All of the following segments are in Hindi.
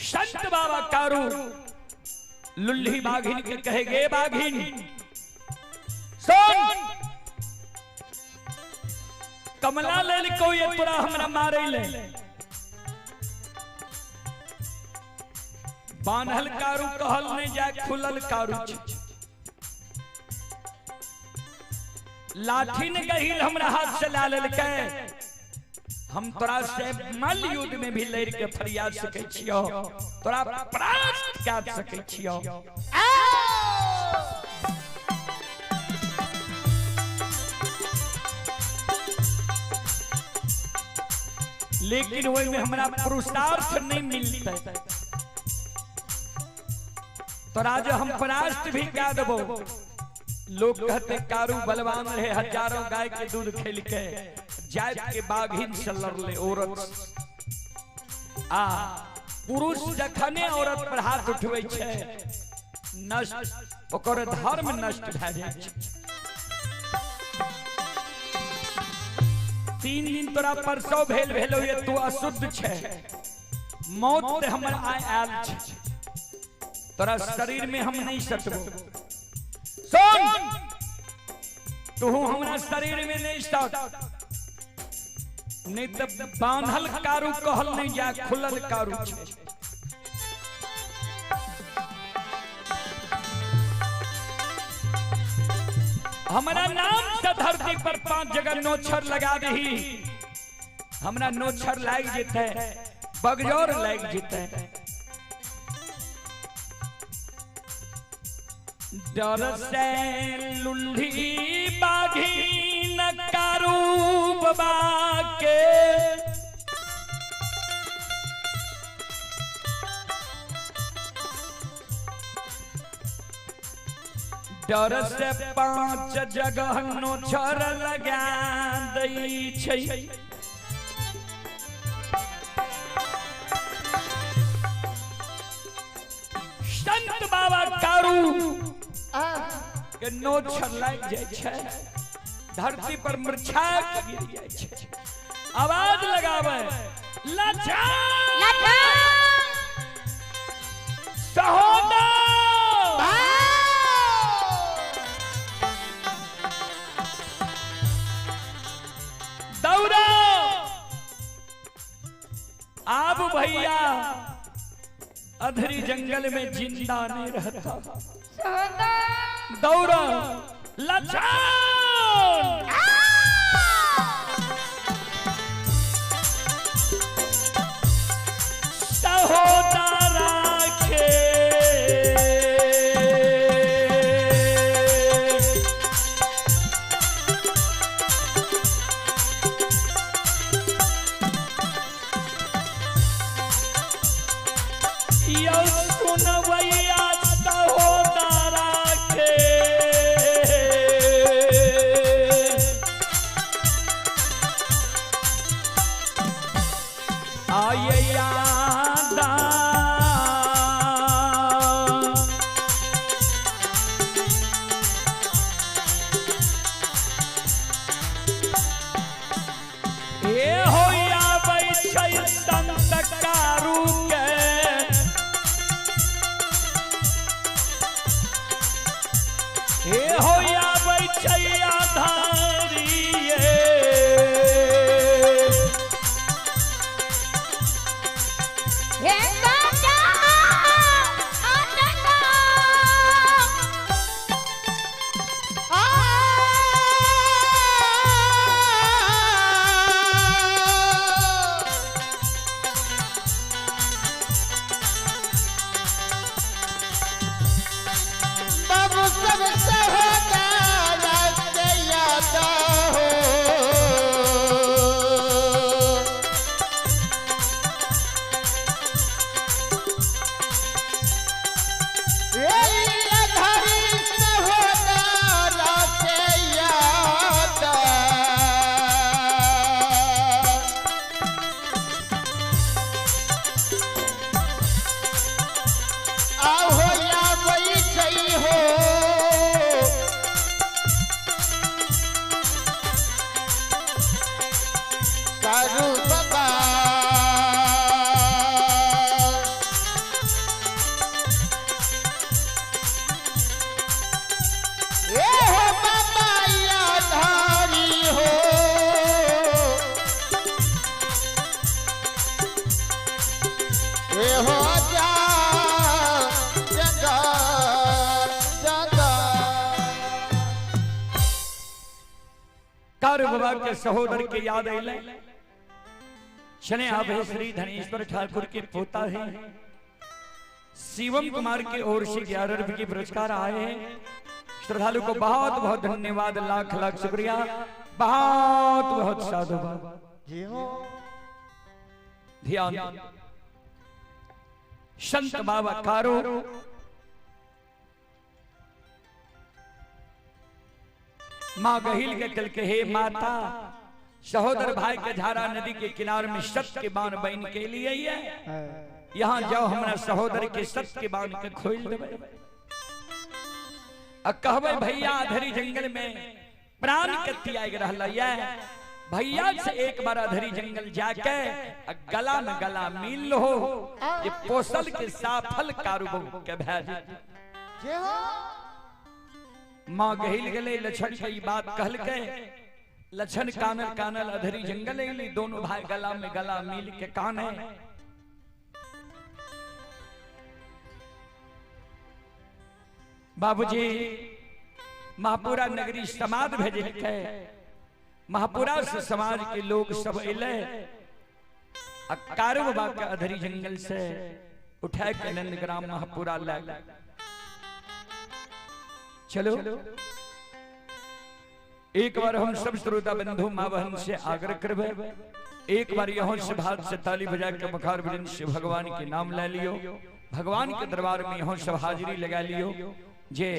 संत बाबा कारू लुल्ही बाघिन के कहे गे बाघिन सुन कमला लेल को ये तोरा हमरा मारे ले बांधल कारू कहल नहीं जाए खुलल कारू लाठी ने गहिल हमरा हाथ से ला लेल के हम तोरा से मल्ल युद्ध में भी लड़ के फरियाद सके छियो तोरा परास्त कर सके छियो लेकिन वही में हमरा पुरुषार्थ नहीं मिलता तोरा जो हम परास्त भी कर देबो लोग कहते कारू बलवान रहे हजारों गाय के दूध खेल के जात के बाघिन से लड़ले औरत पुरुष जखने औरत पर हाथ उठबै छै नष्ट ओकर धर्म नष्ट भए जाइ छै 3 दिन तोरा परसौ भेलो ये तू अशुद्ध छै मौत ते हमर आयल छै तोरा शरीर में हम नहीं सटबो सुन तू हमरा शरीर में नहीं सट नहीं तो बांधल कारू कहल नहीं जा खुलल कारू हमारा नाम से धरती पर 5 जगह नोछर लगा दही हमरा नोछर लाग जेते बगजोर लाग जेते डर से लुल्ही बाघिन कारू बाबा के डर से 5 जगह नोछर लगा दै छै संत बाबा कारू के नोछर लग जाय छै धरती पर मूर्छा गिर जाय छै आवाज लगावे लचा लचा सहोदर दौड़ो आप भैया अधरी जंगल में जिंदा नहीं रहता दौड़ो लचान सहोदरा के यो सुनवैया सहोदरा के आये याद ए होया बैठै संत कारू के ये हो जा जगा जगा। कार बाबा के सहोदर के याद अले शने आप श्री धनेश्वर ठाकुर के पोता है शिवम कुमार की ओर से 11 रुपए के पुरस्कार आए हैं। श्रद्धालु को बहुत बहुत धन्यवाद, लाख लाख शुक्रिया, बहुत बहुत साधुवाद। जी हो ध्यान संत बाबा कारो माँ गहिल के कल के हे माता सहोदर भाई के झारा नदी के किनारे में सत्य के बाण बन के लिए यहाँ जाओ हमारा सहोदर के सत्य के बाण के खोल देवे। कहबे भैया अधरी जंगल में प्राण कत्ती आग रहला ये भैया से एक बार अधरी जंगल जाके गला में गला मिल लो ये पोसल के साफल कारुबो के भेज। जी हो माँ गहिल गले लक्षण की बात कहल के लक्षण कानल कानल अधरी जंगल अली दोनों भाई गला में गला मिल के काने। बाबूजी महापुरा नगरी समाज भेजे के महापुरा से समाज के लोग सब अले कारो बाबा के अधरी जंगल से उठा के नंदग्राम महापुरा ले चलो। एक बार हम सब श्रोता बंधु माँ बहन से आग्रह करबे एक बार यहाँ से भाग से ताली बजा के मुखार बिंद से भगवान के नाम ले लियो, भगवान के दरबार में यहाँ सब हाजिरी लगा लियो। जे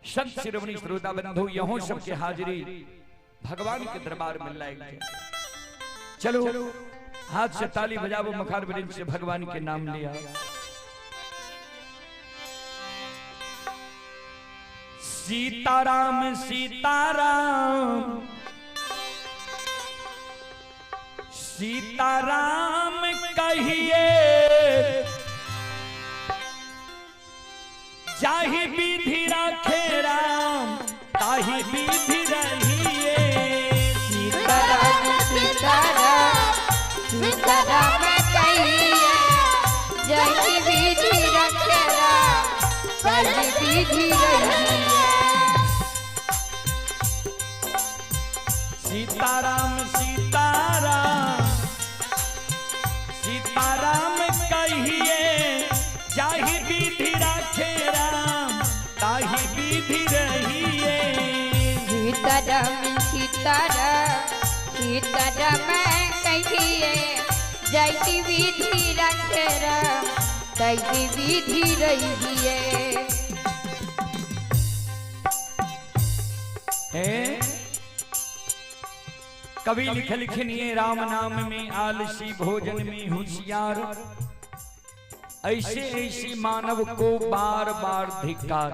संत शिरोमणि श्रोता बंधु यहाँ सबके हाजिरी भगवान के दरबार में लाएंगे। चलो हाथ से ताली बजाओ, मुखार बिंद से भगवान के नाम लिया। सीताराम सीताराम सीताराम कहिए जाहि विधि राखे राम ताहि विधि रहिए। सीताराम सीताराम सीताराम कहिए जाहि विधि राखे राम ताहि विधि रहिए। सीताराम सीताराम सीताराम कहिए जाहि विधि राखे राम ताहि विधि रहिए। सीताराम सीताराम सीताराम कहिए जाहि विधि राखे राम ताहि विधि रहिए। कवि लिख लिखनिए राम नाम में आलसी भोजन में होशियार ऐसे ऐसे मानव को बार बार धिक्कार।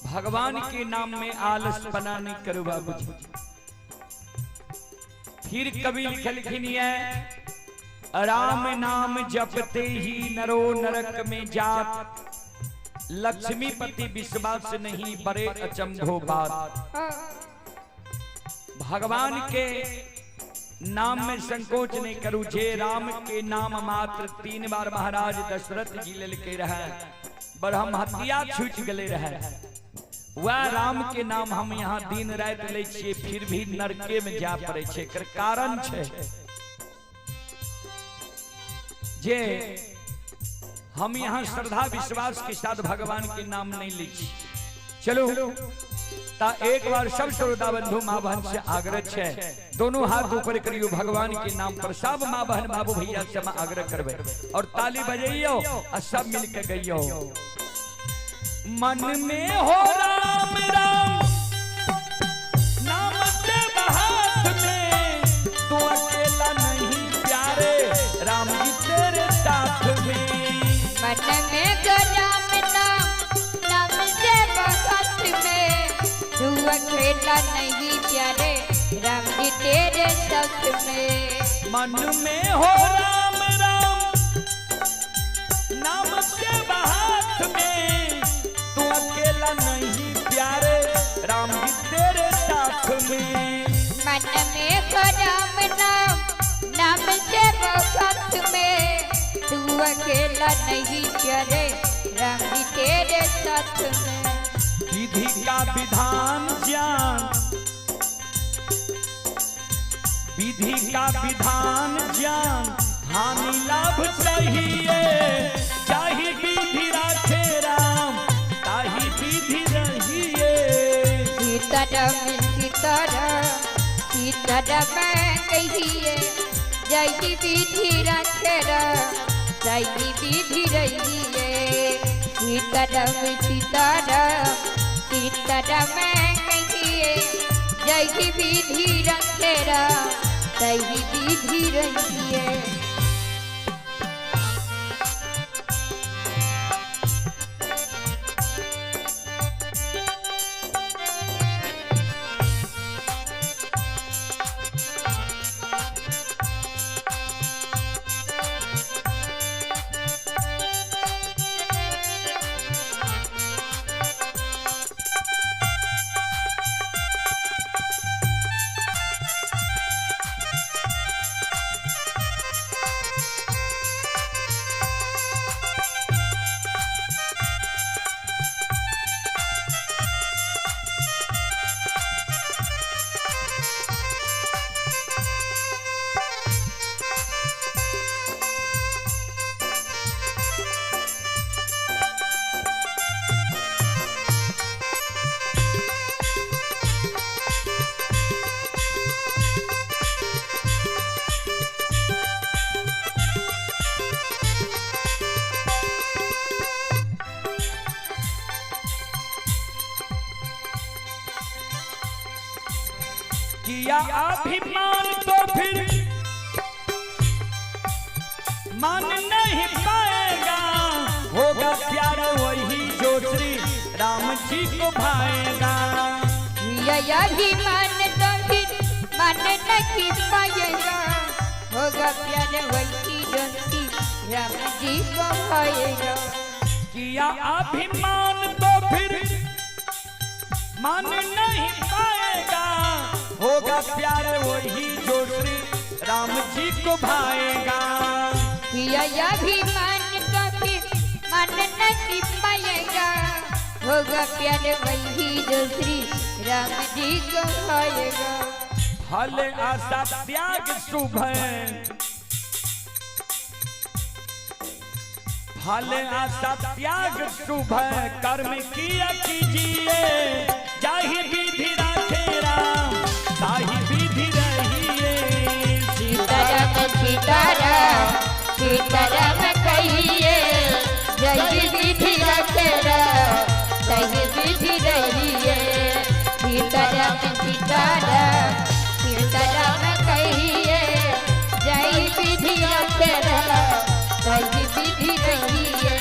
भगवान के नाम में आलस पना नहीं करो बाबूजी। फिर कवि लिख लिखनिए राम नाम जपते ही नरो नरक में जात लक्ष्मीपति विश्वास नहीं बड़े अचंभो बात। भगवान के नाम में संकोच नहीं करूं जे राम के नाम मात्र 3 बार महाराज दशरथ जी ले के रहे बरहम हत्या छूट गले रहे। वह राम के नाम हम यहाँ दिन रात ले छिए फिर भी नरके में जा पड़े छे। एकर कारण छे जे हम यहाँ श्रद्धा विश्वास के साथ भगवान के नाम नहीं लिखी। चलो ता एक बार सब श्रोता बंधु माँ बहन से आग्रह छे दोनों हाथ ऊपर करियो भगवान के नाम पर। सब माँ बहन बाबू भैया से मैं आग्रह करबे और ताली बजाइयो और सब मिल के गइयो। मन में हो राम राम नाम से हाथ में तू अकेला नहीं प्यारे राम जी तेरे साथ में। मन में गो राम नाम नाम से हाथ में तू अकेला नहीं प्यारे राम जी तेरे साथ में। मन में हो राम राम नाम से हाथ में तू अकेला नहीं प्यारे राम जी तेरे साथ में। मन में गो अकेला नहीं प्यारे राम जी तेरे साथ में। विधि का विधान ज्ञान, विधि का विधान ज्ञान, हानि लाभ चाहिए, चाहे विधि राखे राम, ताही विधि रहिए। सीताराम सीताराम सीताराम कहिए, जय विधि राखे राम, जय विधि रहिए। सीताराम सीताराम सीताराम कहिए, जय विधि राखे राम, जय विधि रहिए। किया अभिमान तो फिर मान नहीं पाएगा, होगा प्यार वही जो श्री राम जी को भाएगा। किया अभिमान तो फिर मान नहीं पाएगा, होगा प्यार वही जो श्री राम जी को भाएगा। किया अभिमान तो फिर मान नहीं पाएगा, होगा प्यार वही जो श्री राम जी को भाएगा। किया अभिमान तो फिर मान नहीं पाएगा, होगा प्यार वही जो श्री राम जी को भाएगा। फल आशा त्याग शुभ है, फल आशा त्याग शुभ है, कर्म किया कीजिए, जाहि विधि राखे राम, ताहि विधि रहिए। सीताराम सीताराम सीताराम कहिए, जय विधि राखे राम, जय विधि रहिए। सीताराम सीताराम सीताराम कहिए, जय विधि राखे राम, जय विधि रहिए।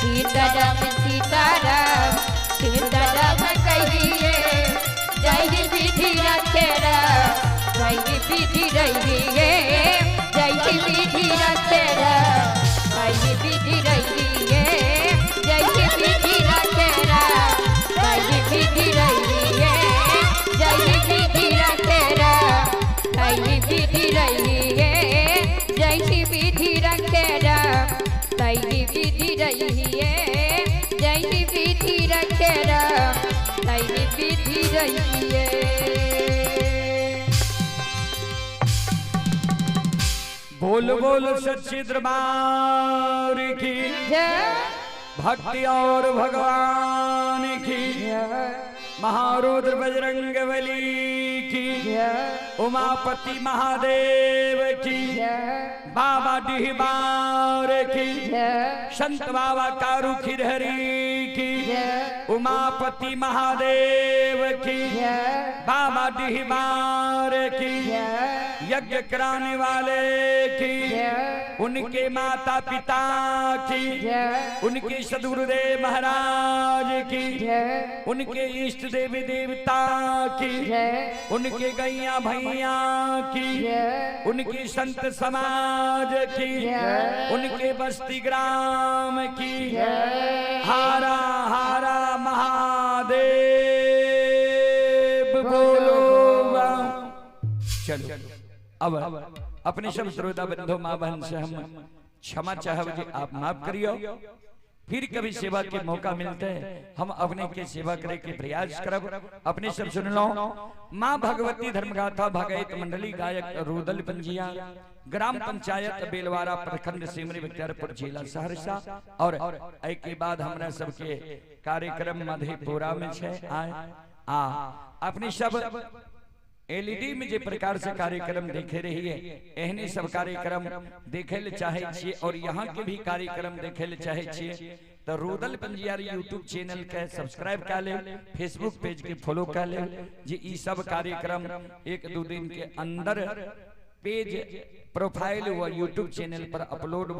सीताराम सीताराम सीताराम कहिए, जय विधि राखे राम, जय विधि रहिए। जय विधि राखे राम, जय विधि रहिए। जय विधि राखे राम, जय विधि रहिए। जय विधि राखे राम, जय विधि रहिए। जय विधि राखे राम, जय विधि रहिए। जय विधि राखे राम, जय विधि रहिए। बोल बोल सच्ची दरबार की जय भक्ति और भगवान की, महारुद्र बजरंग बली की, उमापति महादेव की, बाबा डिहबार की, संत बाबा कारू खिरहरी की, उमापति महादेव की, बाबा डिहबार की, यज्ञ कराने वाले की, उनके माता पिता की, उनके सदगुरुदेव महाराज की, उनके इष्ट देवी देवता की, उनके गैया भैया की, उनके संत समाज की, उनके बस्ती ग्राम की। हारा हारा महादेव बोलो। चलो अब अपने सब श्रोता बंधु मां बहन से हम क्षमा चाहब जी आप माफ करियो। फिर कभी सेवा के मौका मिलते हैं हम अपने के सेवा करे के प्रयास करब। अपने सब सुन लो। माँ भगवती धर्मगाथा भागवत मंडली गायक रुदल पंजिया, ग्राम पंचायत बेलवारा, प्रखंड सिमरी, बख्तियारपुर जिला सहरसा। और एक के बाद हमरा सबके कार्यक्रम मधेपुरा में छे अपने सब एलईडी में जे प्रकार से कार्यक्रम देखे रहिए एहने सब कार्यक्रम देखे ले चाहे छिए और यहाँ के भी कार्यक्रम देखे ले चाहे छिए तो रुदल पंजियारी यूट्यूब चैनल के सब्सक्राइब कर ले, फेसबुक पेज के फॉलो कर ले जी। ई सब कार्यक्रम एक दो दिन के अंदर पेज प्रोफाइल व यूट्यूब चैनल पर अपलोड